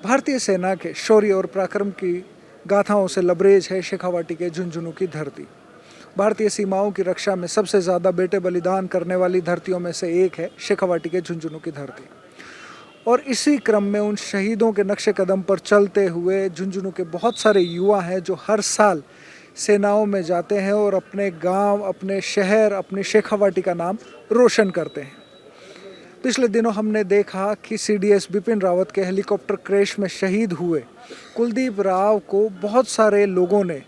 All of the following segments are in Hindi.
भारतीय सेना के शौर्य और पराक्रम की गाथाओं से लबरेज है शेखावाटी के झुंझुनू की धरती। भारतीय सीमाओं की रक्षा में सबसे ज़्यादा बेटे बलिदान करने वाली धरतियों में से एक है शेखावाटी के झुंझुनू की धरती। और इसी क्रम में उन शहीदों के नक्शे कदम पर चलते हुए झुंझुनू के बहुत सारे युवा हैं जो हर साल सेनाओं में जाते हैं और अपने गांव, अपने शहर, अपनी शेखावाटी का नाम रोशन करते हैं। पिछले दिनों हमने देखा कि सीडीएस बिपिन रावत के हेलीकॉप्टर क्रैश में शहीद हुए कुलदीप राव को बहुत सारे लोगों ने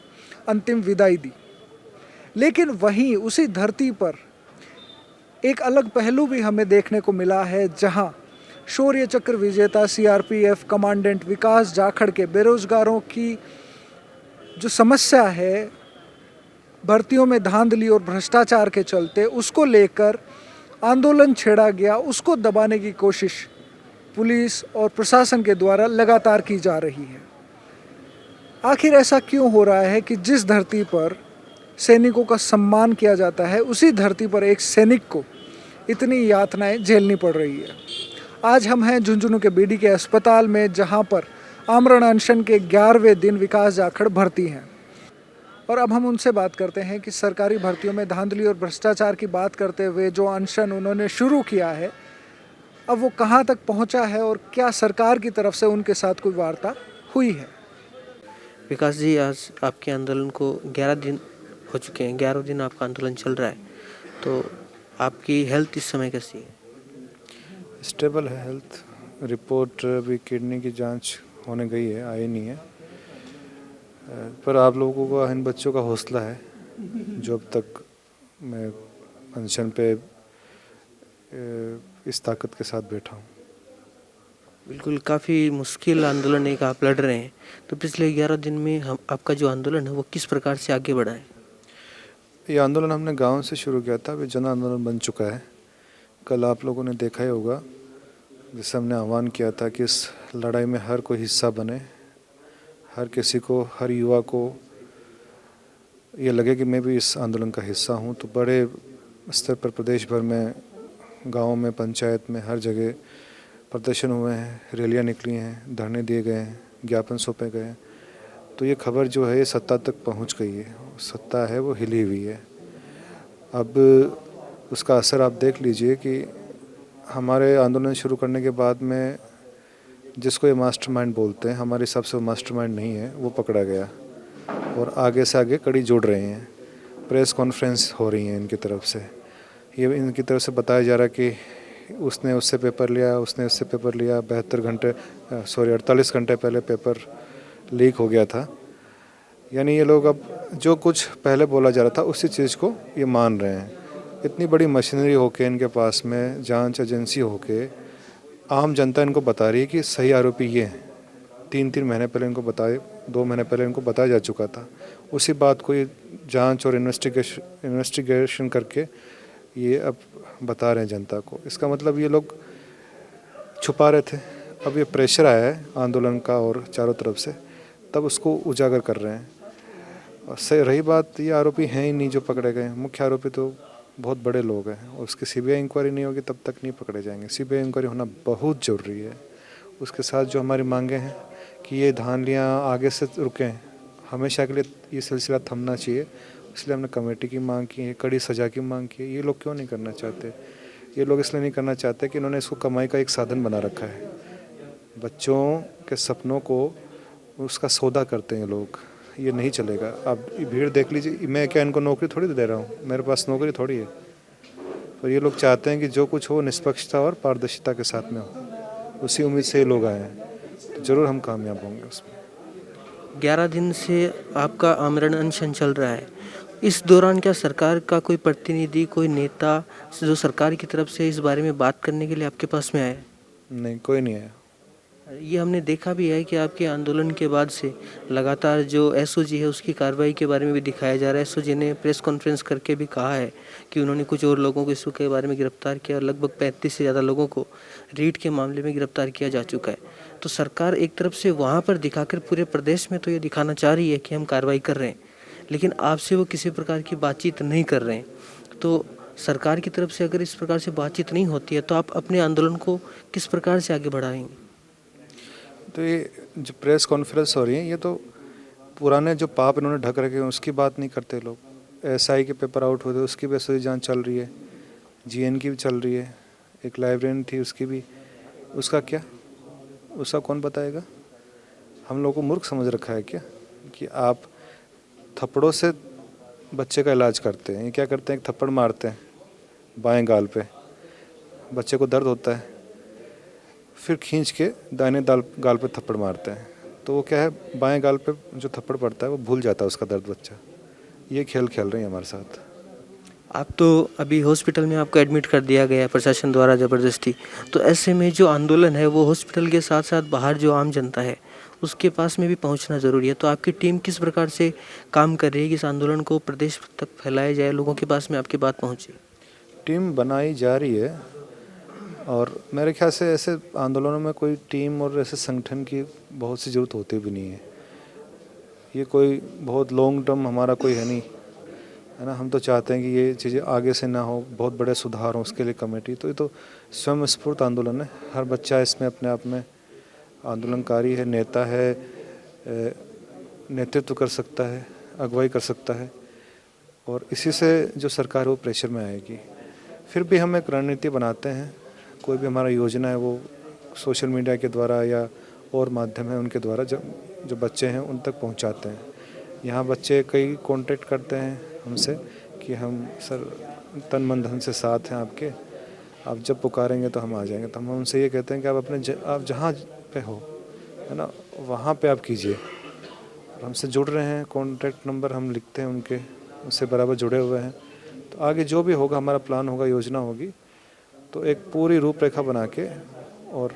अंतिम विदाई दी। लेकिन वहीं उसी धरती पर एक अलग पहलू भी हमें देखने को मिला है, जहां शौर्य चक्र विजेता सीआरपीएफ कमांडेंट विकास जाखड़ के बेरोजगारों की जो समस्या है, भर्तियों में धांधली और भ्रष्टाचार के चलते उसको लेकर आंदोलन छेड़ा गया। उसको दबाने की कोशिश पुलिस और प्रशासन के द्वारा लगातार की जा रही है। आखिर ऐसा क्यों हो रहा है कि जिस धरती पर सैनिकों का सम्मान किया जाता है, उसी धरती पर एक सैनिक को इतनी यातनाएं झेलनी पड़ रही है। आज हम हैं झुंझुनू के बीडी के अस्पताल में, जहां पर आमरण अनशन के 11वें दिन विकास जाखड़ भर्ती हैं। और अब हम उनसे बात करते हैं कि सरकारी भर्तियों में धांधली और भ्रष्टाचार की बात करते हुए जो अनशन उन्होंने शुरू किया है, अब वो कहाँ तक पहुँचा है और क्या सरकार की तरफ से उनके साथ कोई वार्ता हुई है। विकास जी, आज आपके आंदोलन को 11 दिन हो चुके हैं, 11 दिन आपका आंदोलन चल रहा है, तो आपकी हेल्थ इस समय कैसी है? स्टेबल है हेल्थ। रिपोर्ट अभी किडनी की जांच होने गई है, आई नहीं है, पर आप लोगों का, इन बच्चों का हौसला है जो अब तक मैं अनशन पे इस ताकत के साथ बैठा हूँ। बिल्कुल, काफ़ी मुश्किल आंदोलन एक आप लड़ रहे हैं, तो पिछले 11 दिन में हम आपका जो आंदोलन है वो किस प्रकार से आगे बढ़ा है? ये आंदोलन हमने गांव से शुरू किया था, अभी जन आंदोलन बन चुका है। कल आप लोगों ने देखा ही होगा, जिससे हमने आह्वान किया था कि इस लड़ाई में हर कोई हिस्सा बने, हर किसी को, हर युवा को ये लगे कि मैं भी इस आंदोलन का हिस्सा हूँ। तो बड़े स्तर पर प्रदेश भर में, गाँव में, पंचायत में, हर जगह प्रदर्शन हुए हैं, रैलियाँ निकली हैं, धरने दिए गए हैं, ज्ञापन सौंपे गए हैं। तो ये खबर जो है ये सत्ता तक पहुँच गई है, सत्ता है वो हिली हुई है। अब उसका असर आप देख लीजिए कि हमारे आंदोलन शुरू करने के बाद में जिसको ये मास्टरमाइंड बोलते हैं, हमारे हिसाब से वो मास्टरमाइंड नहीं है, वो पकड़ा गया और आगे से आगे कड़ी जोड़ रहे हैं। प्रेस कॉन्फ्रेंस हो रही हैं इनकी तरफ से, ये इनकी तरफ से बताया जा रहा है कि उसने उससे पेपर लिया, उसने उससे पेपर लिया। 48 घंटे पहले पेपर लीक हो गया था। यानी ये लोग अब जो कुछ पहले बोला जा रहा था उसी चीज़ को ये मान रहे हैं। इतनी बड़ी मशीनरी होके इनके पास में, जांच एजेंसी होके, आम जनता इनको बता रही है कि सही आरोपी ये हैं। 3 महीने पहले इनको बताए, 2 महीने पहले इनको बताया जा चुका था। उसी बात को ये जांच और इन्वेस्टिगेशन करके ये अब बता रहे हैं जनता को। इसका मतलब ये लोग छुपा रहे थे, अब ये प्रेशर आया है आंदोलन का और चारों तरफ से, तब उसको उजागर कर रहे हैं। और सही रही बात, ये आरोपी हैं ही नहीं जो पकड़े गए। मुख्य आरोपी तो बहुत बड़े लोग हैं और उसकी सीबीआई इंक्वायरी नहीं होगी तब तक नहीं पकड़े जाएंगे। सीबीआई इंक्वायरी होना बहुत ज़रूरी है। उसके साथ जो हमारी मांगे हैं कि ये धांधलियाँ आगे से रुकें, हमेशा के लिए ये सिलसिला थमना चाहिए, इसलिए हमने कमेटी की मांग की है, कड़ी सज़ा की मांग की है। ये लोग क्यों नहीं करना चाहते? ये लोग इसलिए नहीं करना चाहते कि इन्होंने इसको कमाई का एक साधन बना रखा है। बच्चों के सपनों को उसका सौदा करते हैं लोग, ये नहीं चलेगा। आप भीड़ देख लीजिए, मैं क्या इनको नौकरी थोड़ी दे रहा हूँ, मेरे पास नौकरी थोड़ी है। पर ये लोग चाहते हैं कि जो कुछ हो निष्पक्षता और पारदर्शिता के साथ में हो। उसी उम्मीद से ये लोग आए हैं, तो ज़रूर हम कामयाब होंगे उसमें। 11 दिन से आपका आमरण अनशन चल रहा है, इस दौरान क्या सरकार का कोई प्रतिनिधि, कोई नेता जो सरकार की तरफ से इस बारे में बात करने के लिए आपके पास में आया? नहीं, कोई नहीं आया। ये हमने देखा भी है कि आपके आंदोलन के बाद से लगातार जो एसओजी है उसकी कार्रवाई के बारे में भी दिखाया जा रहा है। एसओजी ने प्रेस कॉन्फ्रेंस करके भी कहा है कि उन्होंने कुछ और लोगों को इसके बारे में गिरफ्तार किया और लगभग 35 से ज़्यादा लोगों को रीट के मामले में गिरफ्तार किया जा चुका है। तो सरकार एक तरफ से वहाँ पर दिखाकर पूरे प्रदेश में तो ये दिखाना चाह रही है कि हम कार्रवाई कर रहे हैं, लेकिन आपसे वो किसी प्रकार की बातचीत नहीं कर रहे हैं। तो सरकार की तरफ से अगर इस प्रकार से बातचीत नहीं होती है तो आप अपने आंदोलन को किस प्रकार से आगे बढ़ाएंगे? तो ये जो प्रेस कॉन्फ्रेंस हो रही है, ये तो पुराने जो पाप इन्होंने ढक रखे हैं उसकी बात नहीं करते लोग। एसआई के पेपर आउट होते उसकी भी एसआई जांच चल रही है, जीएन की भी चल रही है, एक लाइब्रेरियन थी उसकी भी, उसका क्या, उसका कौन बताएगा? हम लोग को मूर्ख समझ रखा है क्या कि आप थप्पड़ों से बच्चे का इलाज करते हैं? ये क्या करते हैं, एक थप्पड़ मारते हैं बाएं गाल पे, बच्चे को दर्द होता है, फिर खींच के दाहिने गाल पे थप्पड़ मारते हैं, तो वो क्या है, बाएं गाल पे जो थप्पड़ पड़ता है वो भूल जाता है उसका दर्द बच्चा। ये खेल खेल रहे हैं हमारे साथ। आप तो अभी हॉस्पिटल में आपको एडमिट कर दिया गया है प्रशासन द्वारा ज़बरदस्ती, तो ऐसे में जो आंदोलन है वो हॉस्पिटल के साथ साथ बाहर जो आम जनता है उसके पास में भी पहुंचना ज़रूरी है। तो आपकी टीम किस प्रकार से काम कर रही है कि इस आंदोलन को प्रदेश तक फैलाया जाए, लोगों के पास में आपकी बात पहुंचे? टीम बनाई जा रही है और मेरे ख्याल से ऐसे आंदोलनों में कोई टीम और ऐसे संगठन की बहुत सी ज़रूरत होती भी नहीं है। ये कोई बहुत लॉन्ग टर्म हमारा कोई है नहीं, है ना। हम तो चाहते हैं कि ये चीज़ें आगे से ना हो, बहुत बड़े सुधार हो, उसके लिए कमेटी। तो ये तो स्वयं स्फूर्त आंदोलन है, हर बच्चा इसमें अपने आप में आंदोलनकारी है, नेता है, नेतृत्व कर सकता है, अगुवाई कर सकता है, और इसी से जो सरकार है वो प्रेशर में आएगी। फिर भी हम एक रणनीति बनाते हैं, कोई भी हमारा योजना है वो सोशल मीडिया के द्वारा या और माध्यम है उनके द्वारा जो बच्चे हैं उन तक पहुंचाते हैं। यहाँ बच्चे कई कांटेक्ट करते हैं हमसे कि हम सर तन मन धन से साथ हैं आपके, आप जब पुकारेंगे तो हम आ जाएंगे। तो हम उनसे ये कहते हैं कि आप आप जहाँ पे हो, है ना, वहाँ पे आप कीजिए। और हमसे जुड़ रहे हैं, कॉन्टैक्ट नंबर हम लिखते हैं उनके, उससे बराबर जुड़े हुए हैं। तो आगे जो भी होगा, हमारा प्लान होगा, योजना होगी, तो एक पूरी रूपरेखा बना के और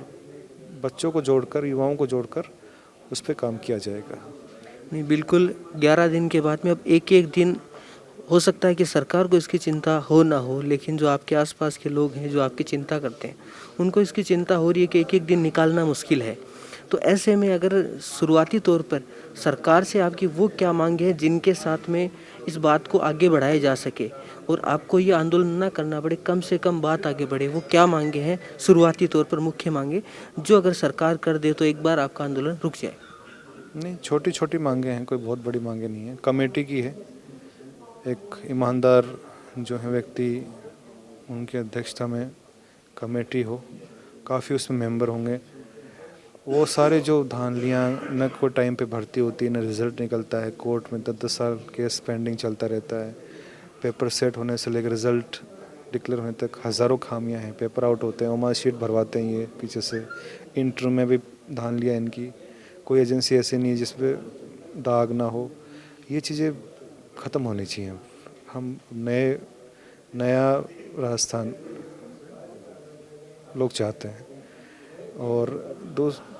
बच्चों को जोड़कर, युवाओं को जोड़कर उस पर काम किया जाएगा। नहीं, बिल्कुल 11 दिन के बाद में अब एक एक दिन हो सकता है कि सरकार को इसकी चिंता हो ना हो, लेकिन जो आपके आसपास के लोग हैं जो आपकी चिंता करते हैं उनको इसकी चिंता हो रही है कि एक एक दिन निकालना मुश्किल है। तो ऐसे में अगर शुरुआती तौर पर सरकार से आपकी वो क्या मांगे हैं जिनके साथ में इस बात को आगे बढ़ाया जा सके और आपको ये आंदोलन ना करना पड़े, कम से कम बात आगे बढ़े, वो क्या मांगे हैं शुरुआती तौर पर, मुख्य मांगे जो अगर सरकार कर दे तो एक बार आपका आंदोलन रुक जाए? नहीं, छोटी छोटी मांगे हैं, कोई बहुत बड़ी मांगे नहीं है। कमेटी की है, एक ईमानदार जो है व्यक्ति, उनकी अध्यक्षता में कमेटी हो, काफ़ी उसमें मेंबर होंगे। वो सारे जो धांधलियाँ, न कोई टाइम पे भर्ती होती है, न रिज़ल्ट निकलता है, कोर्ट में 10-10 साल केस पेंडिंग चलता रहता है, पेपर सेट होने से लेकर रिज़ल्ट डिक्लेयर होने तक हज़ारों खामियां हैं, पेपर आउट होते हैं, मार्क शीट भरवाते हैं ये पीछे से, इंटरव्यू में भी धांधलियाँ इनकी, कोई एजेंसी ऐसी नहीं है जिस पे दाग ना हो। ये चीज़ें ख़त्म होनी चाहिए। हम नया राजस्थान लोग चाहते हैं। और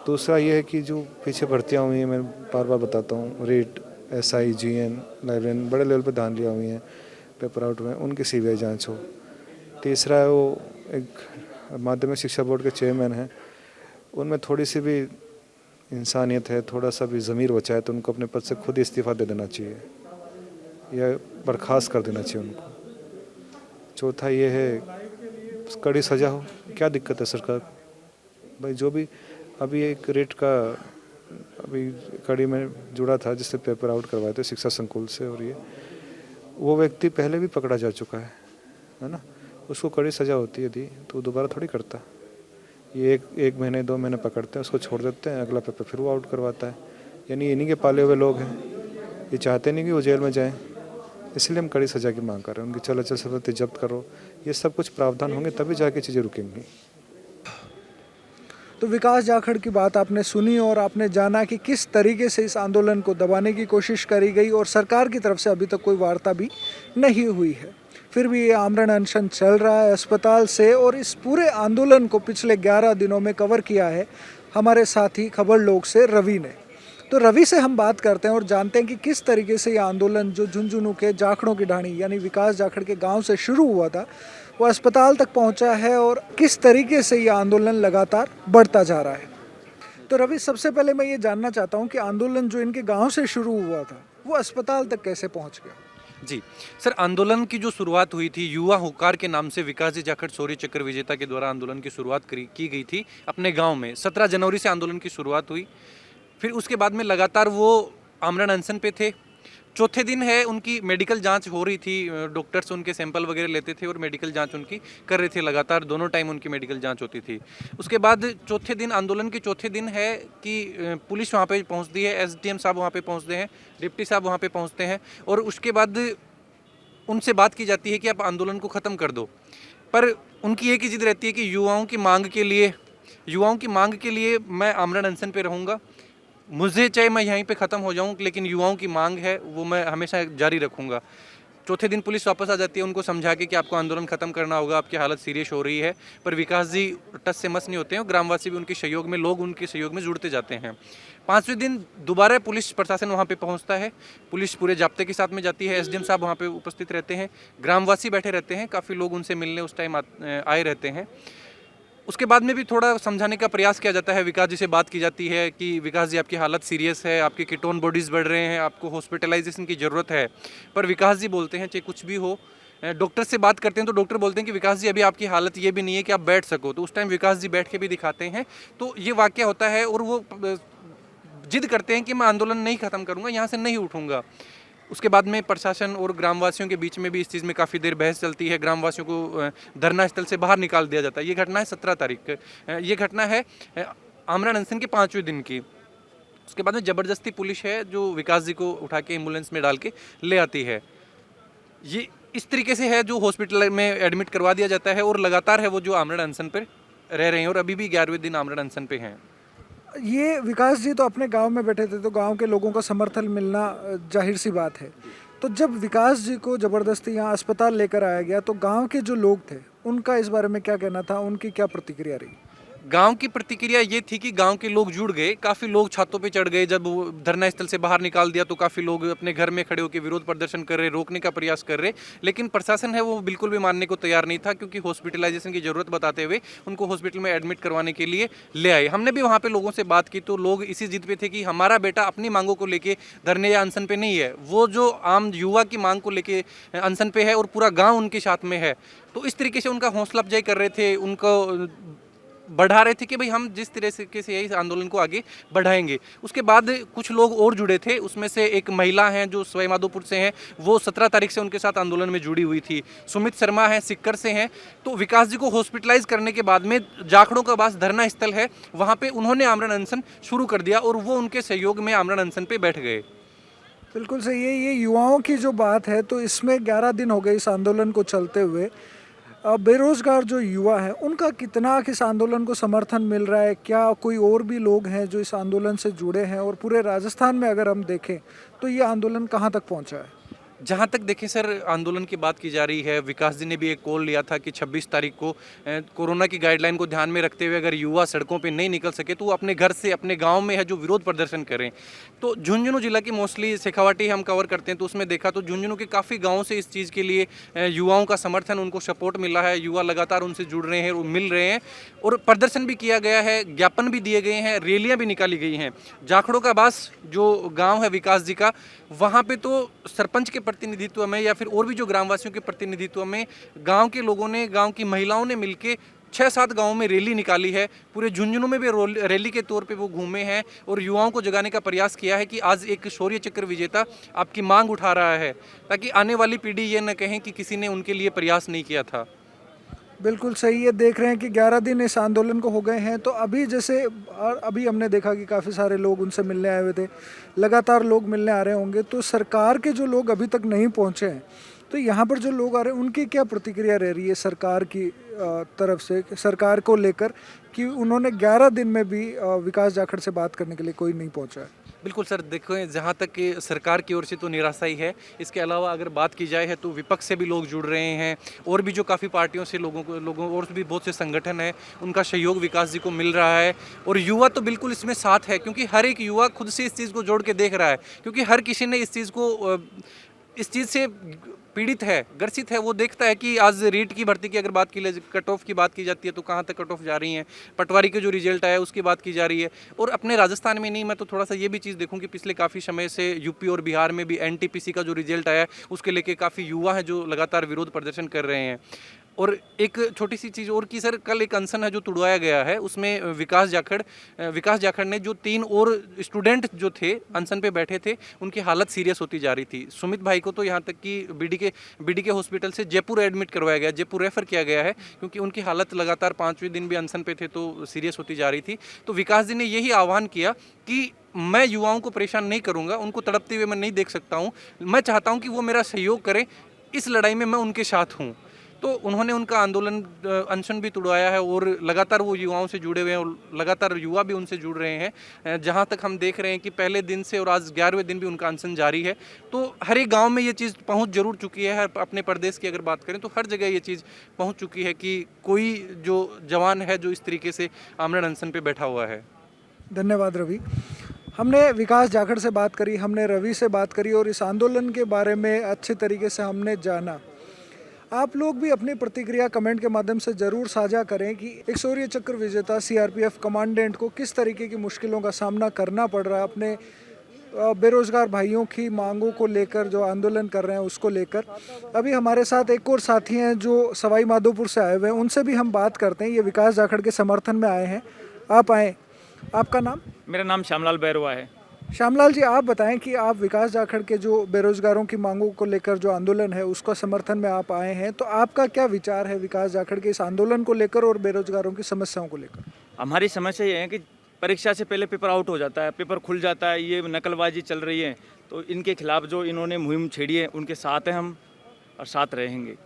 दूसरा ये है कि जो पीछे भर्तियाँ हुई हैं, मैं बार बार बताता हूँ, रेट, एसआई, जीएन, लाइब्रेरियन, बड़े लेवल पे धांधलियाँ हुई हैं, पेपर आउट हुए हैं, उनकी सीबीआई जांच हो। तीसरा है वो एक माध्यमिक शिक्षा बोर्ड के चेयरमैन हैं, उनमें थोड़ी सी भी इंसानियत है, थोड़ा सा भी ज़मीर बचा है, तो उनको अपने पद से खुद ही इस्तीफ़ा दे देना चाहिए या बर्खास्त कर देना चाहिए उनको। चौथा ये है कड़ी सज़ा हो। क्या दिक्कत है सरकार भाई? जो भी अभी एक रेट का अभी कड़ी में जुड़ा था जिससे पेपर आउट करवाए थे शिक्षा संकुल से, और ये वो व्यक्ति पहले भी पकड़ा जा चुका है ना, उसको कड़ी सज़ा होती है दी तो वो दोबारा थोड़ी करता। ये एक महीने 2 महीने पकड़ते हैं, उसको छोड़ देते हैं, अगला पेपर फिर वो आउट करवाता है। यानी इन्हीं के पाले हुए लोग हैं, ये चाहते नहीं कि वो जेल में जाएं, इसलिए हम कड़ी सज़ा की मांग कर रहे हैं। उनकी चल अचल संपत्ति जब्त करो, ये सब कुछ प्रावधान होंगे तभी जाके चीज़ें रुकेंगी। तो विकास जाखड़ की बात आपने सुनी और आपने जाना कि किस तरीके से इस आंदोलन को दबाने की कोशिश करी गई और सरकार की तरफ से अभी तक कोई वार्ता भी नहीं हुई है। फिर भी ये आमरण अनशन चल रहा है अस्पताल से, और इस पूरे आंदोलन को पिछले 11 दिनों में कवर किया है हमारे साथी खबर लोग से रवि ने। तो रवि से हम बात करते हैं और जानते हैं कि किस तरीके से ये आंदोलन जो झुंझुनू के जाखड़ों की ढाणी यानी विकास जाखड़ के गांव से शुरू हुआ था वो अस्पताल तक पहुंचा है और किस तरीके से ये आंदोलन लगातार बढ़ता जा रहा है। तो रवि, सबसे पहले मैं ये जानना चाहता हूँ कि आंदोलन जो इनके गांव से शुरू हुआ था वो अस्पताल तक कैसे पहुँच गया? जी सर, आंदोलन की जो शुरुआत हुई थी युवा हुंकार के नाम से विकास जी जाखड़ शौर्य चक्र विजेता के द्वारा आंदोलन की शुरुआत की गई थी अपने गांव में। 17 जनवरी से आंदोलन की शुरुआत हुई। फिर उसके बाद में लगातार वो आमरण अनशन पे थे। चौथे दिन है उनकी मेडिकल जांच हो रही थी, डॉक्टर्स उनके सैंपल वगैरह लेते थे और मेडिकल जांच उनकी कर रहे थे। लगातार दोनों टाइम उनकी मेडिकल जांच होती थी। उसके बाद चौथे दिन, आंदोलन के चौथे दिन है कि पुलिस वहाँ पे पहुँचती है, एसडीएम साहब वहाँ पे पहुँचते हैं, डिप्टी साहब वहाँ पे पहुँचते हैं और उसके बाद उनसे बात की जाती है कि आप आंदोलन को ख़त्म कर दो। पर उनकी एक ही जिद रहती है कि युवाओं की मांग के लिए मैं आमरण अनशन पे रहूँगा। मुझे चाहे मैं यहीं पे ख़त्म हो जाऊं, लेकिन युवाओं की मांग है वो मैं हमेशा जारी रखूंगा। चौथे दिन पुलिस वापस आ जाती है उनको समझा के कि आपको आंदोलन खत्म करना होगा, आपकी हालत सीरियस हो रही है। पर विकास जी टस से मस नहीं होते हैं, ग्रामवासी भी उनके सहयोग में, लोग उनके सहयोग में जुड़ते जाते हैं। 5वें दिन दोबारा पुलिस प्रशासन वहाँ पे पहुँचता है, पुलिस पूरे जाब्ते के साथ में जाती है, एसडीएम साहब वहाँ पे उपस्थित रहते हैं, ग्रामवासी बैठे रहते हैं, काफ़ी लोग उनसे मिलने उस टाइम आए रहते हैं। उसके बाद में भी थोड़ा समझाने का प्रयास किया जाता है, विकास जी से बात की जाती है कि विकास जी आपकी हालत सीरियस है, आपके कीटोन बॉडीज़ बढ़ रहे हैं, आपको हॉस्पिटलाइजेशन की ज़रूरत है। पर विकास जी बोलते हैं चाहे कुछ भी हो, डॉक्टर से बात करते हैं तो डॉक्टर बोलते हैं कि विकास जी अभी आपकी हालत ये भी नहीं है कि आप बैठ सको। तो उस टाइम विकास जी बैठ के भी दिखाते हैं। तो ये वाक़या होता है और वो जिद करते हैं कि मैं आंदोलन नहीं ख़त्म करूँगा, यहाँ से नहीं उठूँगा। उसके बाद में प्रशासन और ग्रामवासियों के बीच में भी इस चीज़ में काफ़ी देर बहस चलती है, ग्रामवासियों को धरना स्थल से बाहर निकाल दिया जाता है। ये घटना है 17 तारीख, ये घटना है आमरण अनशन के 5वें दिन की। उसके बाद में ज़बरदस्ती पुलिस है जो विकास जी को उठा के एम्बुलेंस में डाल के ले आती है। ये इस तरीके से है जो हॉस्पिटल में एडमिट करवा दिया जाता है और लगातार है वो जो आमरण अनशन पर रह रहे हैं और अभी भी 11वें दिन आमरण अनशन पे हैं। ये विकास जी तो अपने गांव में बैठे थे, तो गांव के लोगों का समर्थन मिलना जाहिर सी बात है। तो जब विकास जी को ज़बरदस्ती यहाँ अस्पताल लेकर आया गया तो गांव के जो लोग थे उनका इस बारे में क्या कहना था, उनकी क्या प्रतिक्रिया रही? गांव की प्रतिक्रिया ये थी कि गांव के लोग जुड़ गए, काफ़ी लोग छतों पे चढ़ गए। जब वो धरना स्थल से बाहर निकाल दिया तो काफ़ी लोग अपने घर में खड़े होकर विरोध प्रदर्शन कर रहे, रोकने का प्रयास कर रहे। लेकिन प्रशासन है वो बिल्कुल भी मानने को तैयार नहीं था, क्योंकि हॉस्पिटलाइजेशन की ज़रूरत बताते हुए उनको हॉस्पिटल में एडमिट करवाने के लिए ले आए। हमने भी वहाँ पर लोगों से बात की तो लोग इसी जिद पे थे कि हमारा बेटा अपनी मांगों को लेकर धरने या अनशन पे नहीं है, वो जो आम युवा की मांग को लेकर अनशन पे है और पूरा गाँव उनके साथ में है। तो इस तरीके से उनका हौसला अफजाई कर रहे थे, उनको बढ़ा रहे थे कि भाई हम जिस तरीके से इस आंदोलन को आगे बढ़ाएंगे। उसके बाद कुछ लोग और जुड़े थे, उसमें से एक महिला हैं जो सवाई माधोपुर से हैं, वो 17 तारीख से उनके साथ आंदोलन में जुड़ी हुई थी। सुमित शर्मा हैं, सिक्कर से हैं। तो विकास जी को हॉस्पिटलाइज करने के बाद में जाखड़ों का पास धरना स्थल है, वहाँ पर उन्होंने आमरण अनशन शुरू कर दिया और वो उनके सहयोग में आमरण अनशन पर बैठ गए। बिल्कुल सही है। ये युवाओं की जो बात है, तो इसमें 11 दिन हो गए इस आंदोलन को चलते हुए। बेरोजगार जो युवा है उनका कितना इस आंदोलन को समर्थन मिल रहा है? क्या कोई और भी लोग हैं जो इस आंदोलन से जुड़े हैं? और पूरे राजस्थान में अगर हम देखें तो ये आंदोलन कहाँ तक पहुँचा है? जहाँ तक देखें सर, आंदोलन की बात की जा रही है, विकास जी ने भी एक कॉल लिया था कि 26 तारीख को कोरोना की गाइडलाइन को ध्यान में रखते हुए अगर युवा सड़कों पे नहीं निकल सके तो वो अपने घर से, अपने गांव में है जो विरोध प्रदर्शन करें। तो झुंझुनू जिला की मोस्टली शेखावाटी हम कवर करते हैं, तो उसमें देखा तो झुंझुनू के काफ़ी गाँव से इस चीज़ के लिए युवाओं का समर्थन, उनको सपोर्ट मिला है। युवा लगातार उनसे जुड़ रहे हैं, मिल रहे हैं और प्रदर्शन भी किया गया है, ज्ञापन भी दिए गए हैं, रैलियाँ भी निकाली गई हैं। जाखड़ों का बास जो गाँव है विकास जी का, वहाँ पे तो सरपंच के प्रतिनिधित्व में या फिर और भी जो ग्रामवासियों के प्रतिनिधित्व में गांव के लोगों ने, गांव की महिलाओं ने मिलके 6-7 गांवों में रैली निकाली है। पूरे झुंझुनू में भी रैली के तौर पे वो घूमे हैं और युवाओं को जगाने का प्रयास किया है कि आज एक शौर्य चक्र विजेता आपकी मांग उठा रहा है, ताकि आने वाली पीढ़ी ये न कहें कि किसी ने उनके लिए प्रयास नहीं किया था। बिल्कुल सही है। देख रहे हैं कि 11 दिन इस आंदोलन को हो गए हैं, तो अभी जैसे अभी हमने देखा कि काफ़ी सारे लोग उनसे मिलने आए हुए थे, लगातार लोग मिलने आ रहे होंगे। तो सरकार के जो लोग अभी तक नहीं पहुंचे हैं, तो यहाँ पर जो लोग आ रहे हैं उनकी क्या प्रतिक्रिया रह रही है सरकार की तरफ से, सरकार को लेकर, कि उन्होंने 11 दिन में भी विकास जाखड़ से बात करने के लिए कोई नहीं पहुँचा है? बिल्कुल सर, देखो जहाँ तक कि सरकार की ओर से तो निराशा ही है। इसके अलावा अगर बात की जाए है तो विपक्ष से भी लोग जुड़ रहे हैं और भी जो काफ़ी पार्टियों से लोगों और भी बहुत से संगठन हैं, उनका सहयोग विकास जी को मिल रहा है। और युवा तो बिल्कुल इसमें साथ है, क्योंकि हर एक युवा खुद से इस चीज़ को जोड़ के देख रहा है, क्योंकि हर किसी ने इस चीज़ को इस चीज़ से पीड़ित है, ग्रसित है, वो देखता है कि आज रीट की भर्ती की अगर बात की कट ऑफ की बात की जाती है तो कहाँ तक कट ऑफ जा रही है, पटवारी के जो रिजल्ट आया उसकी बात की जा रही है। और अपने राजस्थान में नहीं, मैं तो थोड़ा सा ये भी चीज़ देखूँ कि पिछले काफ़ी समय से यूपी और बिहार में भी एनटीपीसी का जो रिजल्ट आया है उसके लेके काफ़ी युवा है जो लगातार विरोध प्रदर्शन कर रहे हैं। और एक छोटी सी चीज़ और कि सर, कल एक अनशन है जो तुड़वाया गया है, उसमें विकास जाखड़ ने जो 3 और स्टूडेंट जो थे अनशन पे बैठे थे उनकी हालत सीरियस होती जा रही थी। सुमित भाई को तो यहाँ तक कि बीडीके हॉस्पिटल से जयपुर एडमिट करवाया गया, जयपुर रेफर किया गया है, क्योंकि उनकी हालत लगातार 5वें दिन भी अनशन पे थे तो सीरियस होती जा रही थी। तो विकास जी ने यही आह्वान किया कि मैं युवाओं को परेशान नहीं करूँगा, उनको तड़पते हुए मैं नहीं देख सकता हूँ, मैं चाहता हूँ कि वो मेरा सहयोग करें, इस लड़ाई में मैं उनके साथ हूँ। तो उन्होंने उनका आंदोलन अनशन भी तुड़वाया है और लगातार वो युवाओं से जुड़े हुए हैं और लगातार युवा भी उनसे जुड़ रहे हैं। जहाँ तक हम देख रहे हैं कि पहले दिन से और आज 11वें दिन भी उनका अनशन जारी है। तो हर एक गांव में ये चीज़ पहुंच जरूर चुकी है। अपने प्रदेश की अगर बात करें तो हर जगह ये चीज़ पहुंच चुकी है कि कोई जो जवान है जो इस तरीके से आमरण अनशन पे बैठा हुआ है। धन्यवाद रवि। हमने विकास जाखड़ से बात करी, हमने रवि से बात करी और इस आंदोलन के बारे में अच्छे तरीके से हमने जाना। आप लोग भी अपनी प्रतिक्रिया कमेंट के माध्यम से ज़रूर साझा करें कि एक शौर्य चक्र विजेता सीआरपीएफ कमांडेंट को किस तरीके की मुश्किलों का सामना करना पड़ रहा है अपने बेरोजगार भाइयों की मांगों को लेकर, जो आंदोलन कर रहे हैं उसको लेकर। अभी हमारे साथ एक और साथी हैं जो सवाई माधोपुर से आए हुए हैं, उनसे भी हम बात करते हैं। ये विकास जाखड़ के समर्थन में आए हैं। आप आए, आपका नाम? मेरा नाम श्यामलाल बैरवा है। श्यामलाल जी, आप बताएं कि आप विकास जाखड़ के जो बेरोजगारों की मांगों को लेकर जो आंदोलन है उसका समर्थन में आप आए हैं, तो आपका क्या विचार है विकास जाखड़ के इस आंदोलन को लेकर और बेरोजगारों की समस्याओं को लेकर? हमारी समस्या ये है कि परीक्षा से पहले पेपर आउट हो जाता है, पेपर खुल जाता है, ये नकलबाजी चल रही है। तो इनके खिलाफ जो इन्होंने मुहिम छेड़ी है उनके साथ हैं हम और साथ रहेंगे।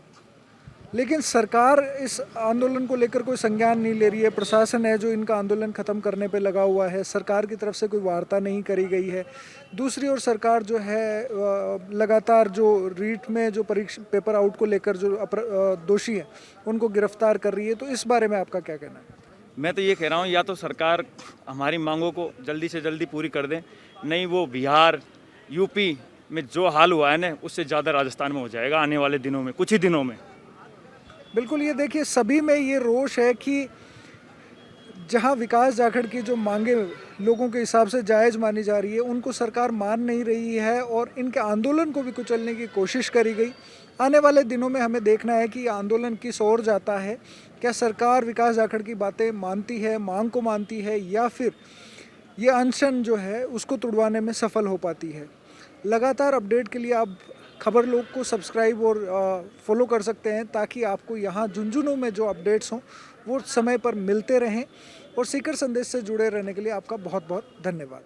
लेकिन सरकार इस आंदोलन को लेकर कोई संज्ञान नहीं ले रही है। प्रशासन है जो इनका आंदोलन खत्म करने पे लगा हुआ है, सरकार की तरफ से कोई वार्ता नहीं करी गई है। दूसरी ओर सरकार जो है लगातार जो रीट में जो परीक्षा पेपर आउट को लेकर जो दोषी हैं उनको गिरफ्तार कर रही है। तो इस बारे में आपका क्या कहना है? मैं तो ये कह रहा हूँ, या तो सरकार हमारी मांगों को जल्दी से जल्दी पूरी कर दें, नहीं वो बिहार यूपी में जो हाल हुआ है ना उससे ज़्यादा राजस्थान में हो जाएगा आने वाले दिनों में, कुछ ही दिनों में। बिल्कुल, ये देखिए सभी में ये रोष है कि जहां विकास जाखड़ की जो मांगे लोगों के हिसाब से जायज़ मानी जा रही है उनको सरकार मान नहीं रही है और इनके आंदोलन को भी कुचलने की कोशिश करी गई। आने वाले दिनों में हमें देखना है कि आंदोलन किस ओर जाता है। क्या सरकार विकास जाखड़ की बातें मानती है, मांग को मानती है, या फिर ये अनशन जो है उसको तुड़वाने में सफल हो पाती है। लगातार अपडेट के लिए आप खबर लोग को सब्सक्राइब और फॉलो कर सकते हैं ताकि आपको यहाँ झुंझुनू में जो अपडेट्स हों वो समय पर मिलते रहें। और सीकर संदेश से जुड़े रहने के लिए आपका बहुत बहुत धन्यवाद।